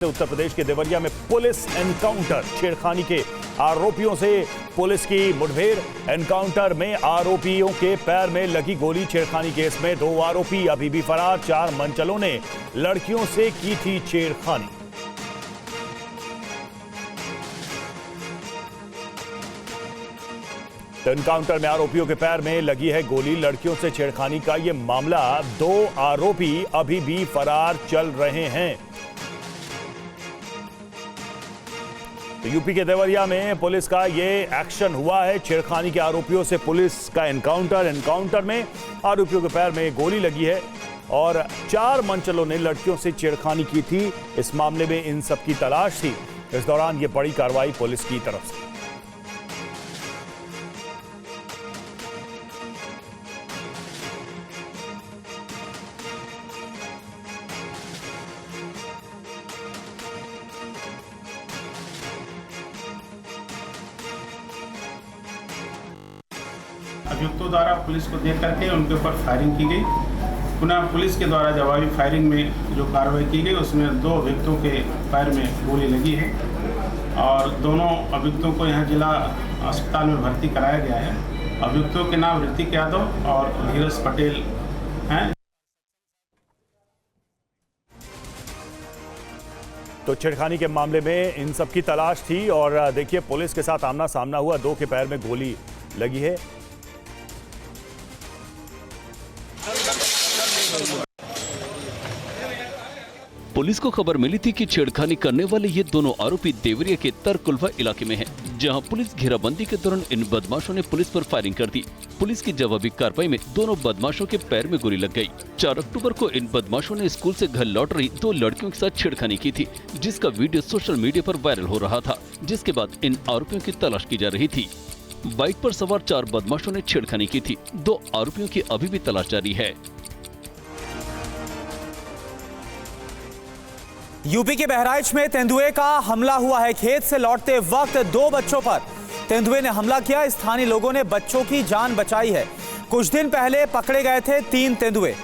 उत्तर प्रदेश के देवरिया में police encounter, छेड़खानी के आरोपियों से पुलिस की मुठभेड़। एनकाउंटर में आरोपियों के पैर में लगी गोली। छेड़खानी केस में 2 आरोपी अभी भी फरार। 4 मनचलों ने लड़कियों से की थी छेड़खानी। एनकाउंटर में आरोपियों के पैर में लगी है गोली। लड़कियों से छेड़खानी का यह मामला, 2 आरोपी अभी भी फरार चल रहे हैं। तो यूपी के देवरिया में पुलिस का ये एक्शन हुआ है। छेड़खानी के आरोपियों से पुलिस का एनकाउंटर में आरोपियों के पैर में गोली लगी है और 4 मनचलों ने लड़कियों से छेड़खानी की थी। इस मामले में इन सब की तलाश थी। इस दौरान ये बड़ी कार्रवाई पुलिस की तरफ से। अभियुक्तों द्वारा पुलिस को देख करके उनके ऊपर फायरिंग की गई। पुनः पुलिस के द्वारा जवाबी फायरिंग में जो कार्रवाई की गई उसमें 2 अभियुक्तों के पैर में गोली लगी है और दोनों अभियुक्तों को यहाँ जिला अस्पताल में भर्ती कराया गया है। अभियुक्तों के नाम ऋतिक यादव और धीरज पटेल हैं। तो छेड़खानी के मामले में इन सब की तलाश थी और देखिए पुलिस के साथ आमना सामना हुआ। 2 के पैर में गोली लगी है। पुलिस को खबर मिली थी कि छेड़खानी करने वाले ये दोनों आरोपी देवरिया के तरकुलवा इलाके में हैं, जहां पुलिस घेराबंदी के दौरान इन बदमाशों ने पुलिस पर फायरिंग कर दी। पुलिस की जवाबी कार्रवाई में दोनों बदमाशों के पैर में गोली लग गई। 4 अक्टूबर को इन बदमाशों ने स्कूल से घर लौट रही 2 लड़कियों के साथ छेड़खानी की थी, जिसका वीडियो सोशल मीडिया पर वायरल हो रहा था। जिसके बाद इन आरोपियों की तलाश की जा रही थी। बाइक पर सवार 4 बदमाशों ने छेड़खानी की थी। 2 आरोपियों की अभी भी तलाश जारी है। यूपी के बहराइच में तेंदुए का हमला हुआ है। खेत से लौटते वक्त 2 बच्चों पर तेंदुए ने हमला किया। स्थानीय लोगों ने बच्चों की जान बचाई है। कुछ दिन पहले पकड़े गए थे 3 तेंदुए।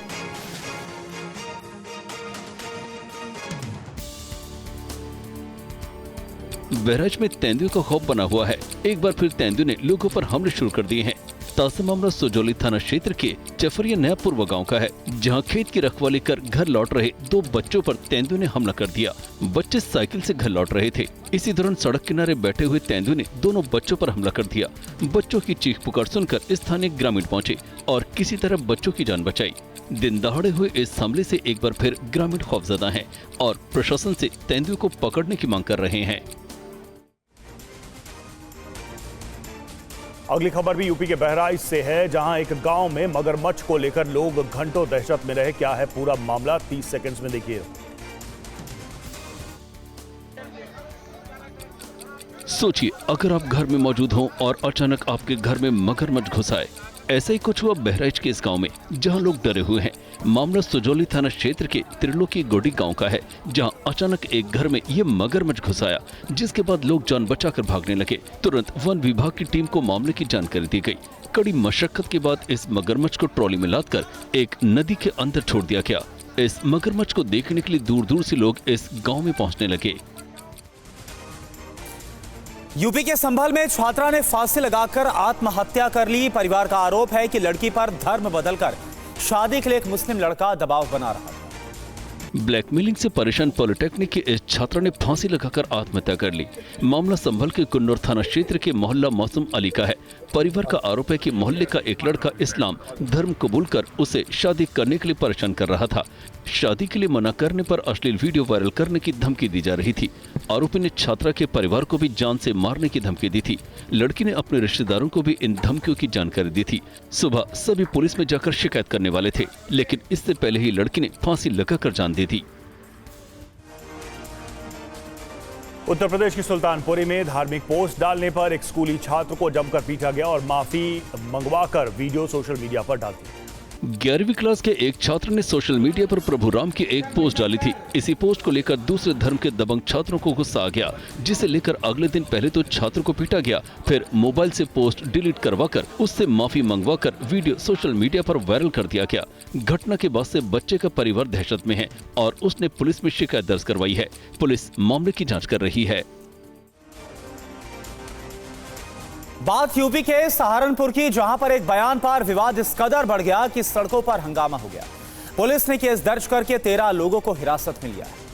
बहराइच में तेंदुए का खौफ बना हुआ है। एक बार फिर तेंदुए ने लोगों पर हमले शुरू कर दिए हैं। ताजा मामला सुजौली थाना क्षेत्र के चफरिया नयापुरवा गांव का है, जहां खेत की रखवाली कर घर लौट रहे 2 बच्चों पर तेंदुए ने हमला कर दिया। बच्चे साइकिल से घर लौट रहे थे। इसी दौरान सड़क किनारे बैठे हुए तेंदुए ने दोनों बच्चों पर हमला कर दिया। बच्चों की चीख पुकार सुनकर स्थानीय ग्रामीण पहुंचे और किसी तरह बच्चों की जान बचाई। दिन दहाड़े हुए इस हमले से एक बार फिर ग्रामीण खौफजदा हैं और प्रशासन से तेंदुए को पकड़ने की मांग कर रहे हैं। अगली खबर भी यूपी के बहराइच से है, जहां एक गांव में मगरमच्छ को लेकर लोग घंटों दहशत में रहे। क्या है पूरा मामला, 30 सेकंड्स में देखिए। सोचिए, अगर आप घर में मौजूद हो और अचानक आपके घर में मगरमच्छ घुस आए। ऐसा ही कुछ हुआ बहराइच के इस गांव में, जहां लोग डरे हुए हैं। मामला सुजौली थाना क्षेत्र के त्रिलोकी गोडी गांव का है, जहां अचानक एक घर में ये मगरमच्छ घुस आया, जिसके बाद लोग जान बचाकर भागने लगे। तुरंत वन विभाग की टीम को मामले की जानकारी दी गई। कड़ी मशक्कत के बाद इस मगरमच्छ को ट्रॉली में लादकर एक नदी के अंदर छोड़ दिया गया। इस मगरमच्छ को देखने के लिए दूर दूर से लोग इस गाँव में पहुँचने लगे। यूपी के संभल में छात्रा ने फांसी लगाकर आत्महत्या कर ली। परिवार का आरोप है कि लड़की पर धर्म बदलकर शादी के लिए एक मुस्लिम लड़का दबाव बना रहा था। ब्लैकमेलिंग से परेशान पॉलिटेक्निक के इस छात्रा ने फांसी लगाकर आत्महत्या कर ली। मामला संभल के कुन्नूर थाना क्षेत्र के मोहल्ला मौसम अली का है। परिवार का आरोप है कि मोहल्ले का एक लड़का इस्लाम धर्म कबूल कर उसे शादी करने के लिए परेशान कर रहा था। शादी के लिए मना करने पर अश्लील वीडियो वायरल करने की धमकी दी जा रही थी। आरोपी ने छात्रा के परिवार को भी जान से मारने की धमकी दी थी। लड़की ने अपने रिश्तेदारों को भी इन धमकियों की जानकारी दी थी। सुबह सभी पुलिस में जाकर शिकायत करने वाले थे, लेकिन इससे पहले ही लड़की ने फांसी लगाकर जान दी थी। उत्तर प्रदेश की सुल्तानपुरी में धार्मिक पोस्ट डालने पर एक स्कूली छात्र को जमकर पीटा गया और माफी मंगवाकर वीडियो सोशल मीडिया पर डाल दी। 11वीं क्लास के एक छात्र ने सोशल मीडिया पर प्रभु राम की एक पोस्ट डाली थी। इसी पोस्ट को लेकर दूसरे धर्म के दबंग छात्रों को गुस्सा आ गया, जिसे लेकर अगले दिन पहले तो छात्र को पीटा गया, फिर मोबाइल से पोस्ट डिलीट करवाकर उससे माफी मंगवाकर वीडियो सोशल मीडिया पर वायरल कर दिया गया। घटना के बाद से बच्चे का परिवार दहशत में है और उसने पुलिस में शिकायत दर्ज करवाई है। पुलिस मामले की जाँच कर रही है। बात यूपी के सहारनपुर की, जहां पर एक बयान पर विवाद इस कदर बढ़ गया कि सड़कों पर हंगामा हो गया। पुलिस ने केस दर्ज करके 13 लोगों को हिरासत में लिया है।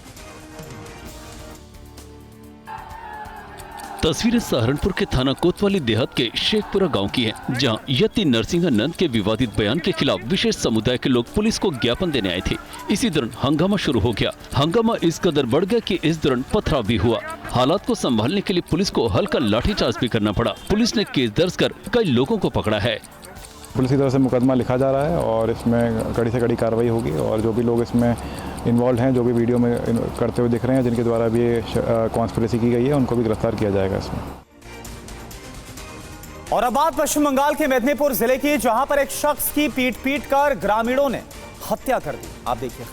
तस्वीरें सहारनपुर के थाना कोतवाली देहात के शेखपुरा गांव की हैं, जहां यति नरसिंहानंद के विवादित बयान के खिलाफ विशेष समुदाय के लोग पुलिस को ज्ञापन देने आए थे। इसी दौरान हंगामा शुरू हो गया। हंगामा इस कदर बढ़ गया कि इस दौरान पथराव भी हुआ। हालात को संभालने के लिए पुलिस को हल्का लाठीचार्ज भी करना पड़ा। पुलिस ने केस दर्ज कर कई लोगों को पकड़ा है। पुलिस की तरफ से मुकदमा लिखा जा रहा है और इसमें कड़ी से कड़ी कार्रवाई होगी और जो भी लोग इसमें इन्वॉल्व हैं, जो भी वीडियो में करते हुए दिख रहे हैं, जिनके द्वारा भी ये कॉन्स्पिरेसी की गई है, उनको भी गिरफ्तार किया जाएगा इसमें। और अब बात पश्चिम बंगाल के मेदिनीपुर जिले की, जहां पर एक शख्स की पीट कर ग्रामीणों ने हत्या कर दी। आप देखिए।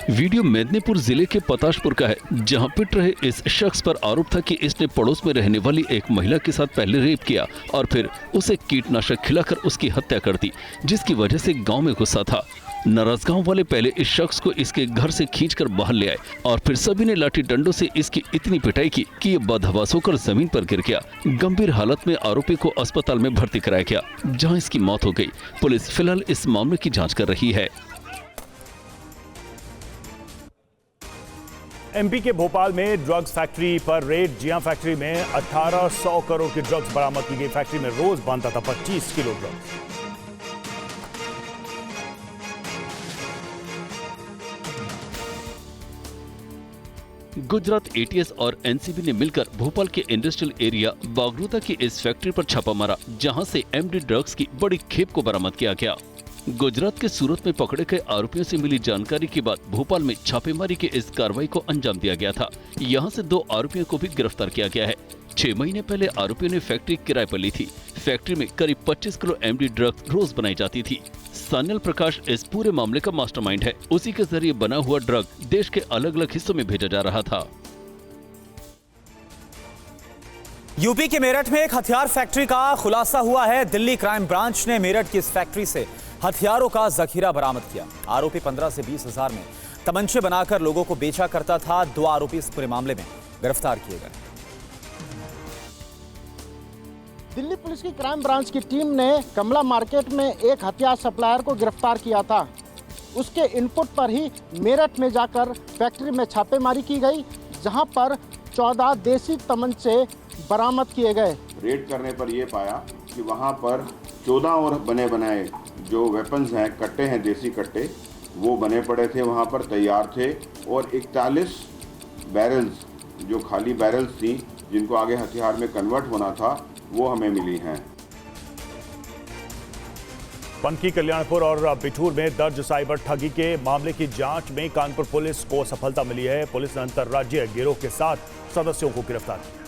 वीडियो मेदिनीपुर जिले के पताशपुर का है, जहां पिट रहे इस शख्स पर आरोप था कि इसने पड़ोस में रहने वाली एक महिला के साथ पहले रेप किया और फिर उसे कीटनाशक खिलाकर उसकी हत्या कर दी, जिसकी वजह से गांव में गुस्सा था। नाराज गांव वाले पहले इस शख्स को इसके घर से खींचकर बाहर ले आए और फिर सभी ने लाठी डंडों से इसकी इतनी पिटाई की कि ये बदहवास होकर जमीन पर गिर गया। गंभीर हालत में आरोपी को अस्पताल में भर्ती कराया गया, जहां इसकी मौत हो गई। पुलिस फिलहाल इस मामले की जाँच कर रही है। एमपी के भोपाल में ड्रग्स फैक्ट्री पर रेड। जिया फैक्ट्री में 1800 करोड़ की ड्रग्स बरामद की गई। फैक्ट्री में रोज बनता था 25 किलो ड्रग्स। गुजरात एटीएस और एनसीबी ने मिलकर भोपाल के इंडस्ट्रियल एरिया बागरूता की इस फैक्ट्री पर छापा मारा, जहां से एमडी ड्रग्स की बड़ी खेप को बरामद किया गया। गुजरात के सूरत में पकड़े गए आरोपियों से मिली जानकारी के बाद भोपाल में छापेमारी के इस कार्रवाई को अंजाम दिया गया था। यहां से 2 आरोपियों को भी गिरफ्तार किया गया है। 6 महीने पहले आरोपियों ने फैक्ट्री किराए पर ली थी। फैक्ट्री में करीब 25 किलो एमडी ड्रग्स रोज बनाई जाती थी। सान्याल प्रकाश इस पूरे मामले का मास्टरमाइंड है। उसी के जरिए बना हुआ ड्रग देश के अलग अलग हिस्सों में भेजा जा रहा था। यूपी के मेरठ में एक हथियार फैक्ट्री का खुलासा हुआ है। दिल्ली क्राइम ब्रांच ने मेरठ की इस फैक्ट्री से हथियारों का जखीरा बरामद किया। आरोपी 15 से 20 हजार में तमंचे बनाकर लोगों को बेचा करता था। 2 आरोपी इस पूरे मामले में गिरफ्तार किए गए। दिल्ली पुलिस की क्राइम ब्रांच की टीम ने कमला मार्केट में एक हथियार सप्लायर को गिरफ्तार किया था। उसके इनपुट पर ही मेरठ में जाकर फैक्ट्री में छापेमारी की गई, जहां पर 14 देसी तमंचे बरामद किए गए। रेड करने पर यह पाया कि वहां पर 14 और बने बनाए जो वेपन्स हैं, कट्टे हैं, देसी कट्टे, वो बने पड़े थे, वहां पर तैयार थे। और 41 बैरल्स जो खाली बैरल्स थी, जिनको आगे हथियार में कन्वर्ट होना था, वो हमें मिली हैं। पनकी, कल्याणपुर और बिठूर में दर्ज साइबर ठगी के मामले की जांच में कानपुर पुलिस को सफलता मिली है। पुलिस ने अंतर्राज्यीय गिरोह के 7 सदस्यों को गिरफ्तार किया।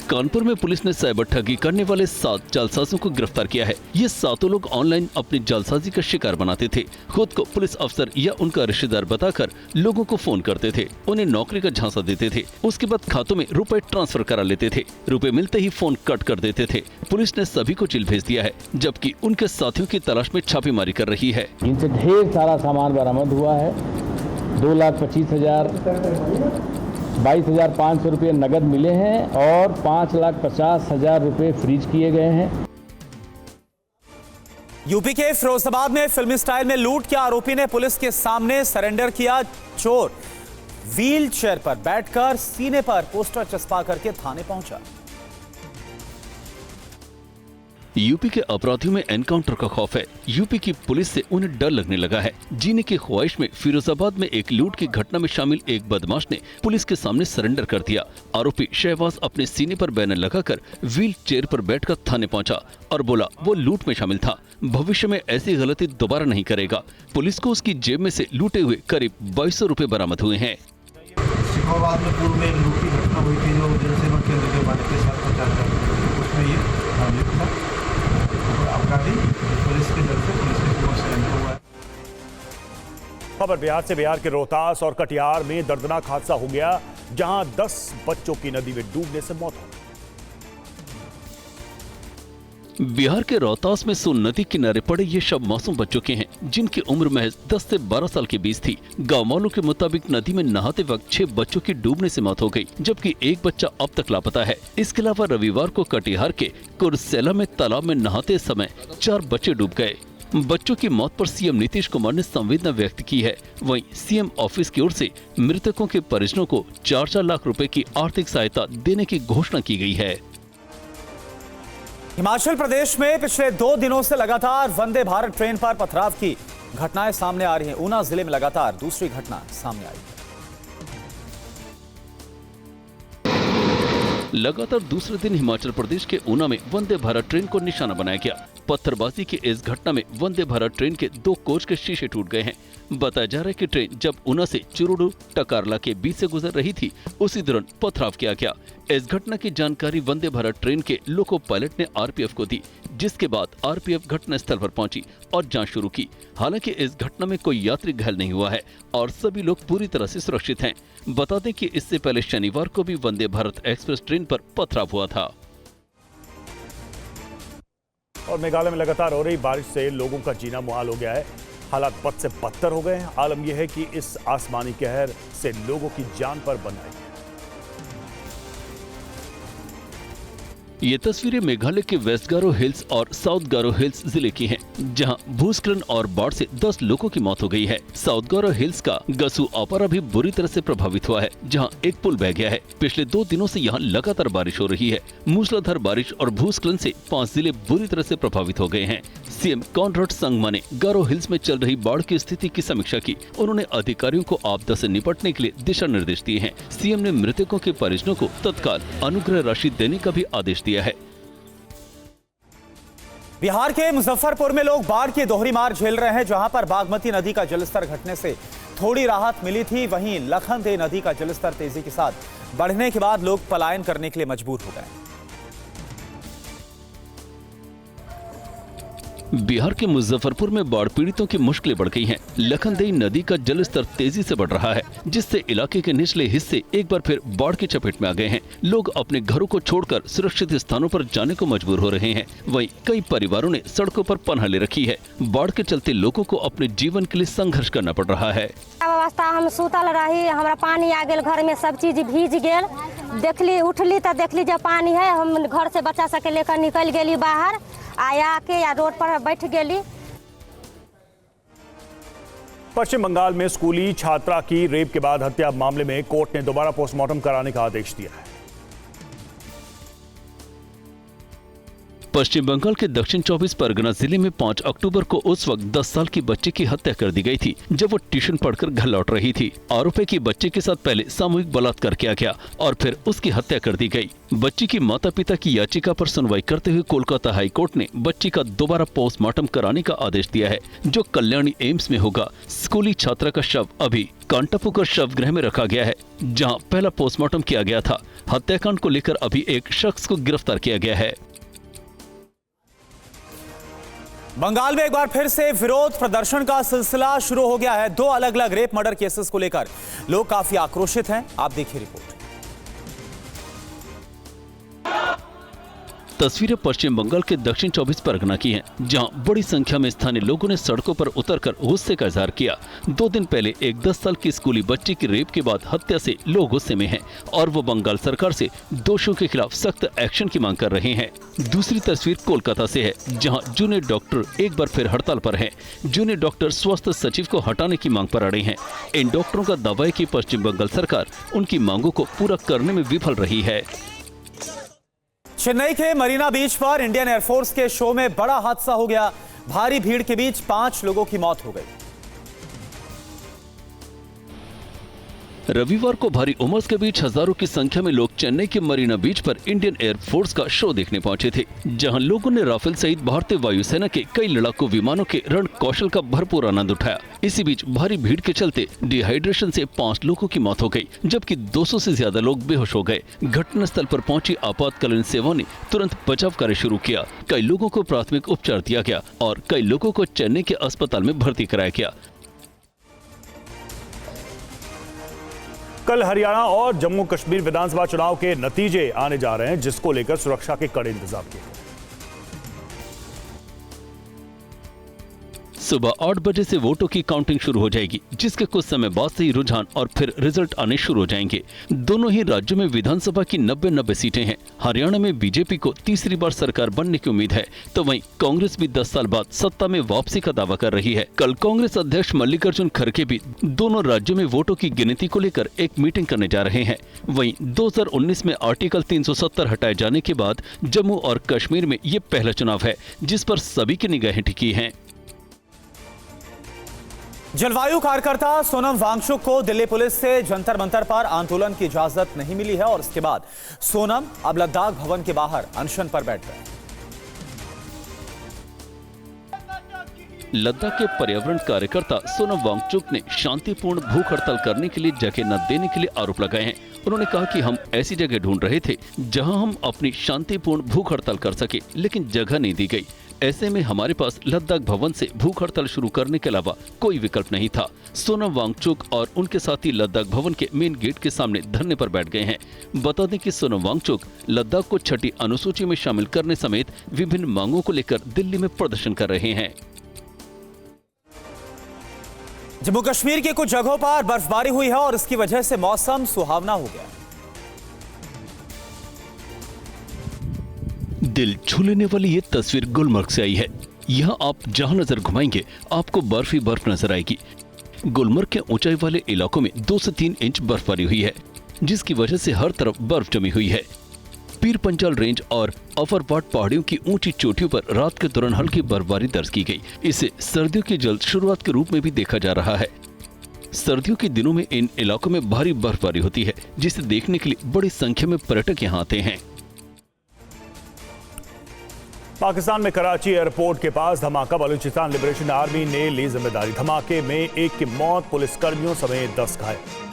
कानपुर में पुलिस ने साइबर ठगी करने वाले 7 जालसाजों को गिरफ्तार किया है। ये 7 लोग ऑनलाइन अपनी जालसाजी का शिकार बनाते थे। खुद को पुलिस अफसर या उनका रिश्तेदार बताकर लोगों को फोन करते थे, उन्हें नौकरी का झांसा देते थे। उसके बाद खातों में रुपए ट्रांसफर करा लेते थे। रुपए मिलते ही फोन कट कर देते थे। पुलिस ने सभी को जेल भेज दिया है, जबकि उनके साथियों की तलाश में छापेमारी कर रही है। इनसे ढेर सारा सामान बरामद हुआ है। 2,25,000, 22,500 रुपये नगद मिले हैं और 5,50,000 रुपये फ्रीज किए गए हैं। यूपी के फिरोजाबाद में फिल्मी स्टाइल में लूट के आरोपी ने पुलिस के सामने सरेंडर किया। चोर व्हील चेयर पर बैठकर सीने पर पोस्टर चस्पा करके थाने पहुंचा। यूपी के अपराधियों में एनकाउंटर का खौफ है। यूपी की पुलिस से उन्हें डर लगने लगा है। जीने की ख्वाहिश में फिरोजाबाद में एक लूट की घटना में शामिल एक बदमाश ने पुलिस के सामने सरेंडर कर दिया। आरोपी शहबाज अपने सीने पर बैनर लगाकर व्हील चेयर पर बैठकर थाने पहुंचा और बोला वो लूट में शामिल था, भविष्य में ऐसी गलती दोबारा नहीं करेगा। पुलिस को उसकी जेब में से लूटे हुए करीब 2200 रुपए बरामद हुए हैं। शिकोहाबाद में पूर्व में लूट की घटना हुई थी, जो जनसेवा केंद्र के वाले के साथ प्रचार कर उसमें ये अभियुक्त था और अपराधी पुलिस के दल से पुलिस के समक्ष एंटर हुआ है। खबर बिहार से। बिहार के रोहतास और कटिहार में दर्दनाक हादसा हो गया, जहां 10 बच्चों की नदी में डूबने से मौत हो गई। बिहार के रोहतास में सोन नदी किनारे पड़े ये शव मासूम बच्चों के हैं, जिनकी उम्र महज 10 से 12 साल के बीच थी। गांव वालों के मुताबिक नदी में नहाते वक्त 6 बच्चों की डूबने से मौत हो गई, जबकि एक बच्चा अब तक लापता है। इसके अलावा रविवार को कटिहार के कुरसेला में तालाब में नहाते समय 4 बच्चे डूब गए। बच्चों की मौत पर सीएम नीतीश कुमार ने संवेदना व्यक्त की है। वहीं सीएम ऑफिस की ओर से मृतकों के परिजनों को 4-4 लाख रुपए की आर्थिक सहायता देने की घोषणा की गई है। हिमाचल प्रदेश में पिछले 2 दिनों से लगातार वंदे भारत ट्रेन पर पथराव की घटनाएं सामने आ रही हैं। ऊना जिले में लगातार दूसरी घटना सामने आई है। लगातार दूसरे दिन हिमाचल प्रदेश के ऊना में वंदे भारत ट्रेन को निशाना बनाया गया। पत्थरबाजी की इस घटना में वंदे भारत ट्रेन के 2 कोच के शीशे टूट गए हैं। बताया जा रहा है कि ट्रेन जब ऊना से चुरूडू टकारला के बीच से गुजर रही थी, उसी दौरान पथराव किया गया। इस घटना की जानकारी वंदे भारत ट्रेन के लोको पायलट ने आरपीएफ को दी, जिसके बाद आरपीएफ घटनास्थल पर पहुंची और जांच शुरू की। हालांकि इस घटना में कोई यात्री घायल नहीं हुआ है और सभी लोग पूरी तरह से सुरक्षित हैं। बता दें कि इससे पहले शनिवार को भी वंदे भारत एक्सप्रेस ट्रेन पर पथराव हुआ था। और मेघालय में लगातार हो रही बारिश से लोगों का जीना मुहाल हो गया है। हालात बद से बदतर हो गए हैं। आलम यह है कि इस आसमानी कहर से लोगों की जान पर बन रही है। ये तस्वीरें मेघालय के वेस्ट गारो हिल्स और साउथ गारो हिल्स जिले की हैं, जहां भूस्खलन और बाढ़ से 10 लोगों की मौत हो गई है। साउथ गारो हिल्स का गसु आपारा भी बुरी तरह से प्रभावित हुआ है, जहां एक पुल बह गया है। पिछले 2 दिनों से यहां लगातार बारिश हो रही है। मूसलाधार बारिश और भूस्खलन से 5 जिले बुरी तरह से प्रभावित हो गए हैं। सीएम कॉनराड संगमा ने गारो हिल्स में चल रही बाढ़ की स्थिति की समीक्षा की। उन्होंने अधिकारियों को आपदा से निपटने के लिए दिशा निर्देश दिए हैं। सीएम ने मृतकों के परिजनों को तत्काल अनुग्रह राशि देने का भी आदेश दिया है। बिहार के मुजफ्फरपुर में लोग बाढ़ की दोहरी मार झेल रहे हैं, जहां पर बागमती नदी का जलस्तर घटने से थोड़ी राहत मिली थी, वहीं लखनदेई नदी का जलस्तर तेजी के साथ बढ़ने के बाद लोग पलायन करने के लिए मजबूर हो गए। बिहार के मुजफ्फरपुर में बाढ़ पीड़ितों की मुश्किलें बढ़ गई हैं। लखनदेई नदी का जलस्तर तेजी से बढ़ रहा है, जिससे इलाके के निचले हिस्से एक बार फिर बाढ़ की चपेट में आ गए हैं। लोग अपने घरों को छोड़कर सुरक्षित स्थानों पर जाने को मजबूर हो रहे हैं। वहीं कई परिवारों ने सड़कों पर पनाह ले रखी है। बाढ़ के चलते लोगों को अपने जीवन के लिए संघर्ष करना पड़ रहा है। अवस्था हम सुतल रही, हमारा पानी आ गया, घर में सब चीज भीज गया। देखली उठली तो देखली जब पानी है, हम घर से बच्चा सबके लेकर निकल गई बाहर, आया के या रोड पर बैठ गई। पश्चिम बंगाल में स्कूली छात्रा की रेप के बाद हत्या मामले में कोर्ट ने दोबारा पोस्टमार्टम कराने का आदेश दिया है। पश्चिम बंगाल के दक्षिण 24 परगना जिले में 5 अक्टूबर को उस वक्त 10 साल की बच्ची की हत्या कर दी गई थी, जब वो ट्यूशन पढ़कर घर लौट रही थी। आरोपी की बच्चे के साथ पहले सामूहिक बलात्कार किया गया और फिर उसकी हत्या कर दी गई। बच्ची की माता पिता की याचिका पर सुनवाई करते हुए कोलकाता हाई कोर्ट ने बच्ची का दोबारा पोस्टमार्टम कराने का आदेश दिया है, जो कल्याणी एम्स में होगा। स्कूली छात्रा का शव अभी कांटापुकर शवगृह में रखा गया है, जहाँ पहला पोस्टमार्टम किया गया था। हत्याकांड को लेकर अभी एक शख्स को गिरफ्तार किया गया है। बंगाल में एक बार फिर से विरोध प्रदर्शन का सिलसिला शुरू हो गया है। 2 अलग अलग रेप मर्डर केसेस को लेकर लोग काफी आक्रोशित हैं। आप देखिए रिपोर्ट। तस्वीरें पश्चिम बंगाल के दक्षिण 24 परगना की हैं, जहां बड़ी संख्या में स्थानीय लोगों ने सड़कों पर उतरकर गुस्से का इजहार किया। 2 दिन पहले एक 10 साल की स्कूली बच्ची की रेप के बाद हत्या से लोग गुस्से में हैं और वो बंगाल सरकार से दोषियों के खिलाफ सख्त एक्शन की मांग कर रहे हैं। दूसरी तस्वीर कोलकाता से है, जहां जूनियर डॉक्टर एक बार फिर हड़ताल पर हैं। जूनियर डॉक्टर स्वास्थ्य सचिव को हटाने की मांग पर अड़े हैं। इन डॉक्टरों का दावा है कि पश्चिम बंगाल सरकार उनकी मांगों को पूरा करने में विफल रही है। चेन्नई के मरीना बीच पर इंडियन एयरफोर्स के शो में बड़ा हादसा हो गया। भारी भीड़ के बीच 5 लोगों की मौत हो गई। रविवार को भारी उमस के बीच हजारों की संख्या में लोग चेन्नई के मरीना बीच पर इंडियन एयरफोर्स का शो देखने पहुंचे थे, जहां लोगों ने राफेल सहित भारतीय वायुसेना के कई लड़ाकू विमानों के रण कौशल का भरपूर आनंद उठाया। इसी बीच भारी भीड़ के चलते डिहाइड्रेशन से 5 लोगों की मौत हो गई, जबकि 200 से ज्यादा लोग बेहोश हो गए। घटनास्थल पर पहुंची आपातकालीन सेवाओं ने तुरंत बचाव कार्य शुरू किया। कई लोगों को प्राथमिक उपचार दिया गया और कई लोगों को चेन्नई के अस्पताल में भर्ती कराया गया। कल हरियाणा और जम्मू कश्मीर विधानसभा चुनाव के नतीजे आने जा रहे हैं, जिसको लेकर सुरक्षा के कड़े इंतजाम किए गए। सुबह 8 बजे से वोटों की काउंटिंग शुरू हो जाएगी, जिसके कुछ समय बाद से ही रुझान और फिर रिजल्ट आने शुरू हो जाएंगे। दोनों ही राज्यों में विधानसभा की 90 सीटें हैं। हरियाणा में बीजेपी को तीसरी बार सरकार बनने की उम्मीद है, तो वहीं कांग्रेस भी 10 साल बाद सत्ता में वापसी का दावा कर रही है। कल कांग्रेस अध्यक्ष मल्लिकार्जुन खड़गे भी दोनों राज्यों में वोटों की गिनती को लेकर एक मीटिंग करने जा रहे हैं। वहीं 2019 में आर्टिकल 370 हटाए जाने के बाद जम्मू और कश्मीर में ये पहला चुनाव है जिस पर सभी की निगाहें टिकी हैं। जलवायु कार्यकर्ता सोनम वांगचुक को दिल्ली पुलिस से जंतर मंतर पर आंदोलन की इजाजत नहीं मिली है और इसके बाद सोनम अब लद्दाख भवन के बाहर अनशन पर बैठ गए। लद्दाख के पर्यावरण कार्यकर्ता सोनम वांगचुक ने शांतिपूर्ण भूख हड़ताल करने के लिए जगह न देने के लिए आरोप लगाए हैं। उन्होंने कहा कि हम ऐसी जगह ढूंढ रहे थे जहां हम अपनी शांतिपूर्ण भूख हड़ताल कर सके, लेकिन जगह नहीं दी गई। ऐसे में हमारे पास लद्दाख भवन से भूख हड़ताल शुरू करने के अलावा कोई विकल्प नहीं था। सोनम वांगचुक और उनके साथी लद्दाख भवन के मेन गेट के सामने धरने पर बैठ गए हैं। बता दें कि सोनम वांगचुक लद्दाख को 6ठी अनुसूची में शामिल करने समेत विभिन्न मांगों को लेकर दिल्ली में प्रदर्शन कर रहे हैं। जम्मू कश्मीर के कुछ जगहों पर बर्फबारी हुई है और इसकी वजह से मौसम सुहावना हो गया। दिल छू लेने वाली ये तस्वीर गुलमर्ग से आई है। यहाँ आप जहां नजर घुमाएंगे आपको बर्फ ही बर्फ नजर आएगी। गुलमर्ग के ऊंचाई वाले इलाकों में 2 से 3 इंच बर्फबारी हुई है, जिसकी वजह से हर तरफ बर्फ जमी हुई है। पीर पंजाल रेंज और अपर पाट पहाड़ियों की ऊंची चोटियों पर रात के दौरान हल्की बर्फबारी दर्ज की गई। इसे सर्दियों की जल्द शुरुआत के रूप में भी देखा जा रहा है। सर्दियों के दिनों में इन इलाकों में भारी बर्फबारी होती है, जिसे देखने के लिए बड़ी संख्या में पर्यटक यहाँ आते हैं। पाकिस्तान में कराची एयरपोर्ट के पास धमाका, बलूचिस्तान लिबरेशन आर्मी ने ली जिम्मेदारी। धमाके में एक की मौत, पुलिसकर्मियों समेत 10 घायल।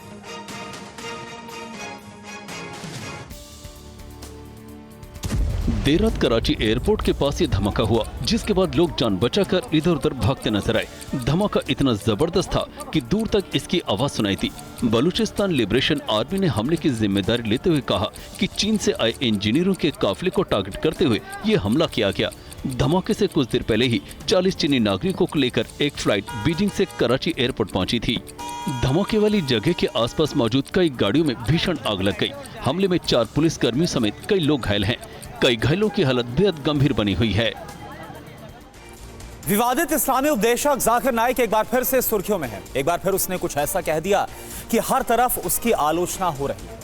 देर रात कराची एयरपोर्ट के पास ये धमाका हुआ, जिसके बाद लोग जान बचाकर इधर उधर भागते नजर आए। धमाका इतना जबरदस्त था कि दूर तक इसकी आवाज सुनाई थी। बलूचिस्तान लिबरेशन आर्मी ने हमले की जिम्मेदारी लेते हुए कहा कि चीन से आए इंजीनियरों के काफिले को टारगेट करते हुए ये हमला किया गया। धमाके से कुछ देर पहले ही 40 चीनी नागरिकों को लेकर एक फ्लाइट बीजिंग से कराची एयरपोर्ट पहुंची थी। धमाके वाली जगह के आसपास मौजूद कई गाड़ियों में भीषण आग लग गई। हमले में 4 पुलिसकर्मियों समेत कई लोग घायल हैं। कई घायलों की हालत बेहद गंभीर बनी हुई है। विवादित इस्लामी उपदेशक जाकिर नाइक एक बार फिर से सुर्खियों में है। एक बार फिर उसने कुछ ऐसा कह दिया कि हर तरफ उसकी आलोचना हो रही है।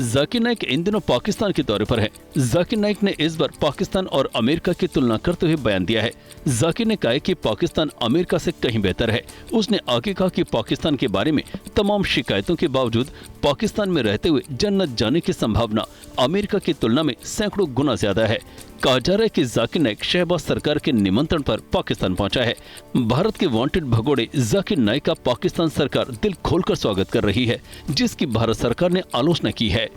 जाकिर नाइक इन दिनों पाकिस्तान के दौरे पर है। जाकिर नाइक ने इस बार पाकिस्तान और अमेरिका की तुलना करते हुए बयान दिया है। जाकिर ने कहा कि पाकिस्तान अमेरिका से कहीं बेहतर है। उसने आगे कहा कि पाकिस्तान के बारे में तमाम शिकायतों के बावजूद पाकिस्तान में रहते हुए जन्नत जाने की संभावना अमेरिका की तुलना में सैकड़ों गुना ज्यादा है। कहा जा रहा है कि जाकिर नाइक शहबाज सरकार के निमंत्रण पर पाकिस्तान पहुंचा है। भारत के वांटेड भगोड़े जाकिर नाइक का पाकिस्तान सरकार दिल खोलकर स्वागत कर रही है, जिसकी भारत सरकार ने आलोचना की है।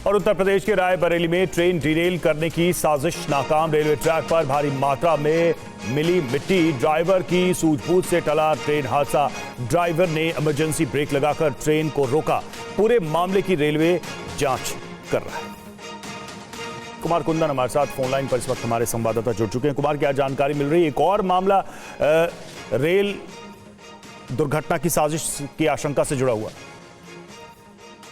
और उत्तर प्रदेश के रायबरेली में ट्रेन डिरेल करने की साजिश नाकाम। रेलवे ट्रैक पर भारी मात्रा में मिली मिट्टी, ड्राइवर की सूझबूझ से टला ट्रेन हादसा। ड्राइवर ने इमरजेंसी ब्रेक लगाकर ट्रेन को रोका। पूरे मामले की रेलवे जांच कर रहा है। कुमार कुंदन हमारे साथ फोन लाइन पर इस वक्त हमारे संवाददाता जुड़ चुके हैं। कुमार, क्या जानकारी मिल रही है? एक और मामला रेल दुर्घटना की साजिश की आशंका से जुड़ा हुआ।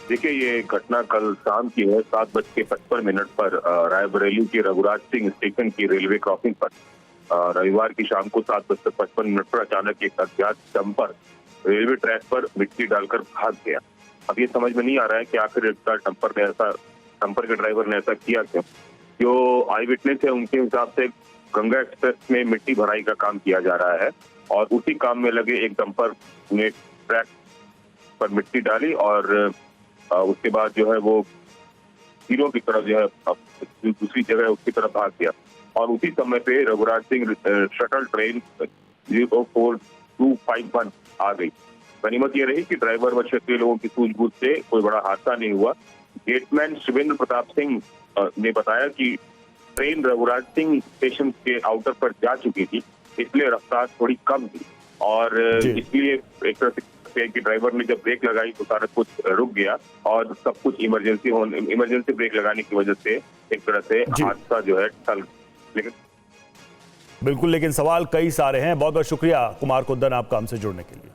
देखिए, ये घटना कल शाम की है। 7:55 पर रायबरेली के रघुराज सिंह स्टेशन की रेलवे क्रॉसिंग पर रविवार की शाम को 7:55 पर अचानक एक अज्ञात डंपर रेलवे ट्रैक पर मिट्टी डालकर भाग गया। अब ये समझ में नहीं आ रहा है कि आखिर डंपर के ड्राइवर ने ऐसा किया क्यों। जो आई विटनेस है उनके हिसाब से गंगा एक्सप्रेस में मिट्टी भराई का काम किया जा रहा है और उसी काम में लगे एक डंपर ने ट्रैक पर मिट्टी डाली और उसके बाद जो है वो हीरो की तरफ जो है दूसरी जगह उसकी तरफ भाग गया और उसी समय पे रघुराज सिंह शटल ट्रेन 04251 आ गई। गनीमत ये रही कि ड्राइवर व क्षेत्रीय लोगों की सूझबूझ से कोई बड़ा हादसा नहीं हुआ। गेटमैन शिवेंद्र प्रताप सिंह ने बताया कि ट्रेन रघुराज सिंह स्टेशन के आउटर पर जा चुकी थी, इसलिए रफ्तार थोड़ी कम थी और इसलिए एक तरह से कि ड्राइवर ने जब ब्रेक लगाई तो सारा कुछ रुक गया और सब कुछ इमरजेंसी ब्रेक लगाने की वजह से एक तरह से हादसा जो है टल। बिल्कुल, लेकिन सवाल कई सारे हैं। बहुत बहुत शुक्रिया कुमार कुंदन आपका हमसे जुड़ने के लिए।